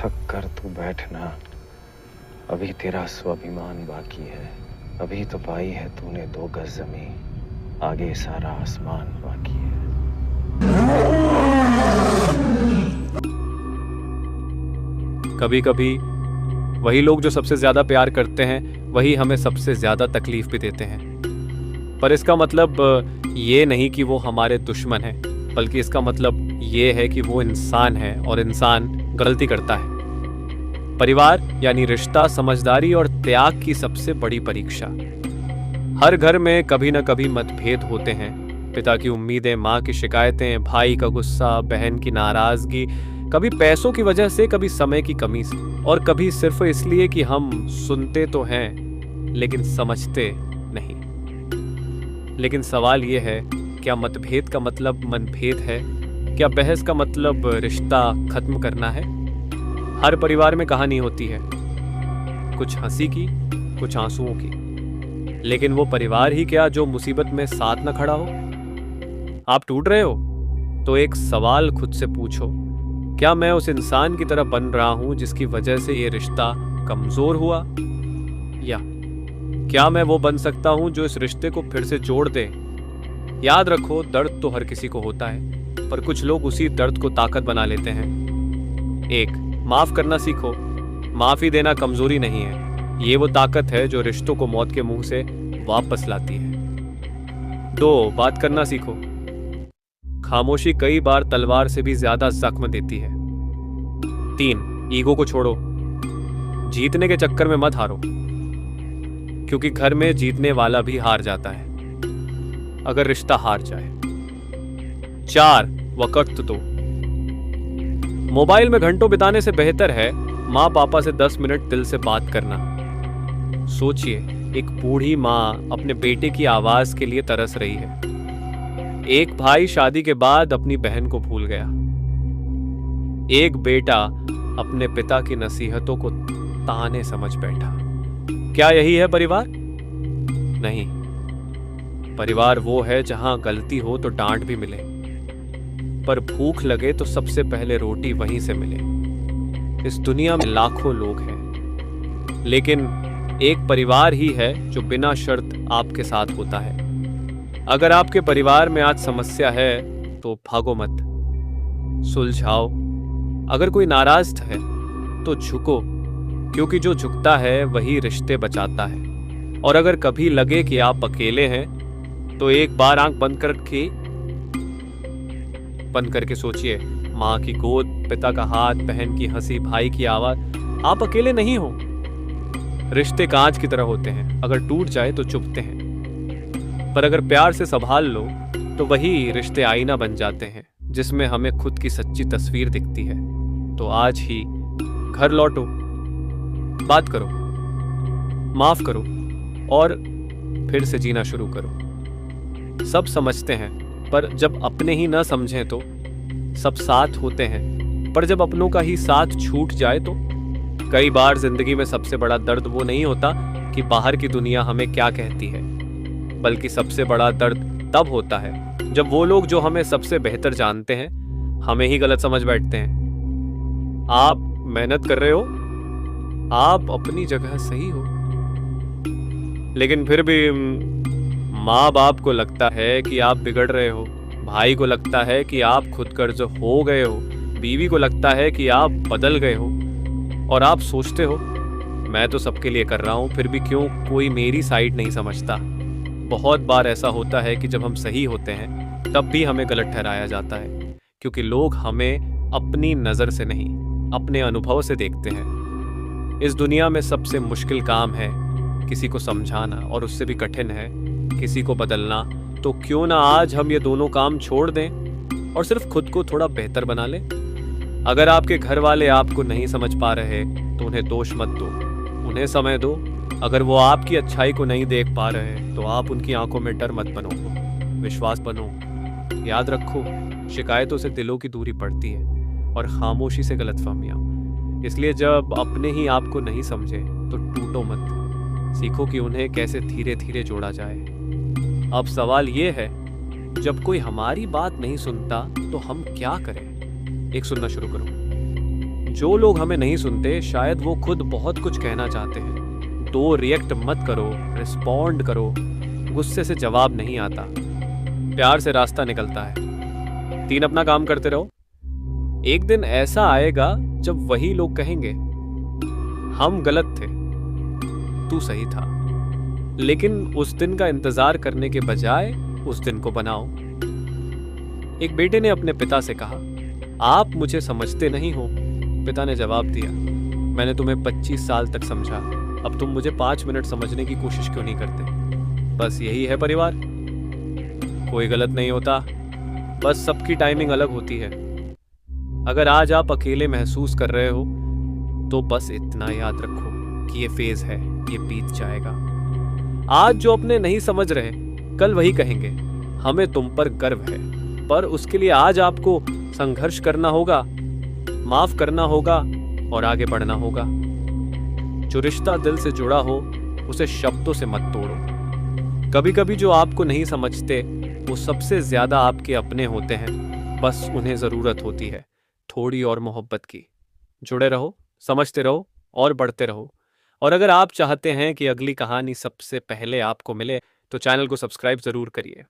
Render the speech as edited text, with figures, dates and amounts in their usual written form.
थक कर तू बैठना, अभी तेरा स्वाभिमान बाकी है। अभी तो पाई है तूने 2 गज जमीन, आगे सारा आसमान बाकी है। कभी कभी वही लोग जो सबसे ज्यादा प्यार करते हैं वही हमें सबसे ज्यादा तकलीफ भी देते हैं। पर इसका मतलब ये नहीं कि वो हमारे दुश्मन हैं, बल्कि इसका मतलब ये है कि वो इंसान है और इंसान गलती करता है। परिवार यानी रिश्ता समझदारी और त्याग की सबसे बड़ी परीक्षा। हर घर में कभी न कभी मतभेद होते हैं। पिता की उम्मीदें, माँ की शिकायतें, भाई का गुस्सा, बहन की नाराजगी, कभी पैसों की वजह से, कभी समय की कमी से, और कभी सिर्फ इसलिए कि हम सुनते तो हैं लेकिन समझते नहीं। लेकिन सवाल यह है, क्या मतभेद का मतलब मनभेद है? क्या बहस का मतलब रिश्ता खत्म करना है? हर परिवार में कहानी होती है, कुछ हंसी की, कुछ आंसुओं की। लेकिन वो परिवार ही क्या जो मुसीबत में साथ न खड़ा हो? आप टूट रहे हो तो एक सवाल खुद से पूछो, क्या मैं उस इंसान की तरह बन रहा हूं जिसकी वजह से ये रिश्ता कमजोर हुआ? या क्या मैं वो बन सकता हूं जो इस रिश्ते को फिर से जोड़ दे? याद रखो, दर्द तो हर किसी को होता है, पर कुछ लोग उसी दर्द को ताकत बना लेते हैं। 1. माफ करना सीखो। माफी देना कमजोरी नहीं है, ये वो ताकत है जो रिश्तों को मौत के मुंह से वापस लाती है। 2. बात करना सीखो। खामोशी कई बार तलवार से भी ज्यादा जख्म देती है। 3. ईगो को छोड़ो। जीतने के चक्कर में मत हारो, क्योंकि घर में जीतने वाला भी हार जाता है अगर रिश्ता हार जाए। 4. वक्त दो। मोबाइल में घंटों बिताने से बेहतर है माँ पापा से 10 मिनट दिल से बात करना। सोचिए, एक बूढ़ी माँ अपने बेटे की आवाज के लिए तरस रही है। एक भाई शादी के बाद अपनी बहन को भूल गया। एक बेटा अपने पिता की नसीहतों को ताने समझ बैठा। क्या यही है परिवार? नहीं। परिवार वो है जहां गलती हो तो डांट भी मिले, पर भूख लगे तो सबसे पहले रोटी वहीं से मिले। इस दुनिया में लाखों लोग हैं, लेकिन एक परिवार ही है जो बिना शर्त आपके साथ होता है। अगर आपके परिवार में आज समस्या है तो भागो मत, सुलझाओ। अगर कोई नाराज है तो झुको, क्योंकि जो झुकता है वही रिश्ते बचाता है। और अगर कभी लगे कि आप अकेले हैं तो एक बार आंख बंद करके सोचिए, माँ की गोद, पिता का हाथ, बहन की हंसी, भाई की आवाज। आप अकेले नहीं हो। रिश्ते कांच की तरह होते हैं, अगर टूट जाए तो चुभते हैं, पर अगर प्यार से संभाल लो तो वही रिश्ते आईना बन जाते हैं जिसमें हमें खुद की सच्ची तस्वीर दिखती है। तो आज ही घर लौटो, बात करो, माफ करो और फिर से जीना शुरू करो। सब समझते हैं, पर जब अपने ही ना समझें तो सब साथ होते हैं, पर जब अपनों का ही साथ छूट जाए तो। कई बार जिंदगी में सबसे बड़ा दर्द वो नहीं होता कि बाहर की दुनिया हमें क्या कहती है, बल्कि सबसे बड़ा दर्द तब होता है जब वो लोग जो हमें सबसे बेहतर जानते हैं हमें ही गलत समझ बैठते हैं। आप मेहनत कर रहे हो, आप अपनी जगह सही हो, लेकिन फिर भी माँ बाप को लगता है कि आप बिगड़ रहे हो, भाई को लगता है कि आप खुदगर्ज हो गए हो, बीवी को लगता है कि आप बदल गए हो, और आप सोचते हो मैं तो सबके लिए कर रहा हूँ, फिर भी क्यों कोई मेरी साइड नहीं समझता। बहुत बार ऐसा होता है कि जब हम सही होते हैं तब भी हमें गलत ठहराया जाता है, क्योंकि लोग हमें अपनी नज़र से नहीं, अपने अनुभव से देखते हैं। इस दुनिया में सबसे मुश्किल काम है किसी को समझाना, और उससे भी कठिन है किसी को बदलना। तो क्यों ना आज हम ये दोनों काम छोड़ दें और सिर्फ खुद को थोड़ा बेहतर बना लें। अगर आपके घर वाले आपको नहीं समझ पा रहे तो उन्हें दोष मत दो, उन्हें समय दो। अगर वो आपकी अच्छाई को नहीं देख पा रहे तो आप उनकी आंखों में डर मत बनो, विश्वास बनो। याद रखो, शिकायतों से दिलों की दूरी पड़ती है और खामोशी से गलतफहमियां। इसलिए जब अपने ही आपको नहीं समझे तो टूटो मत, सीखो कि उन्हें कैसे धीरे धीरे जोड़ा जाए। अब सवाल ये है, जब कोई हमारी बात नहीं सुनता तो हम क्या करें? एक सुनना शुरू करो, जो लोग हमें नहीं सुनते शायद वो खुद बहुत कुछ कहना चाहते हैं। तो रिएक्ट मत करो, रिस्पॉन्ड करो। गुस्से से जवाब नहीं आता, प्यार से रास्ता निकलता है। 3 अपना काम करते रहो। एक दिन ऐसा आएगा जब वही लोग कहेंगे हम गलत थे, तू सही था। लेकिन उस दिन का इंतजार करने के बजाय उस दिन को बनाओ। एक बेटे ने अपने पिता से कहा, आप मुझे समझते नहीं हो। पिता ने जवाब दिया, मैंने तुम्हें 25 साल तक समझा, अब तुम मुझे 5 मिनट समझने की कोशिश क्यों नहीं करते। बस यही है परिवार। कोई गलत नहीं होता, बस सबकी टाइमिंग अलग होती है। अगर आज आप अकेले महसूस कर रहे हो तो बस इतना याद रखो कि ये फेज है, ये बीत जाएगा। आज जो अपने नहीं समझ रहे कल वही कहेंगे हमें तुम पर गर्व है, पर उसके लिए आज आपको संघर्ष करना होगा, माफ करना होगा और आगे बढ़ना होगा। जो रिश्ता दिल से जुड़ा हो उसे शब्दों से मत तोड़ो। कभी कभी जो आपको नहीं समझते वो सबसे ज्यादा आपके अपने होते हैं, बस उन्हें जरूरत होती है थोड़ी और मोहब्बत की। जुड़े रहो, समझते रहो और बढ़ते रहो। और अगर आप चाहते हैं कि अगली कहानी सबसे पहले आपको मिले तो चैनल को सब्सक्राइब जरूर करिए।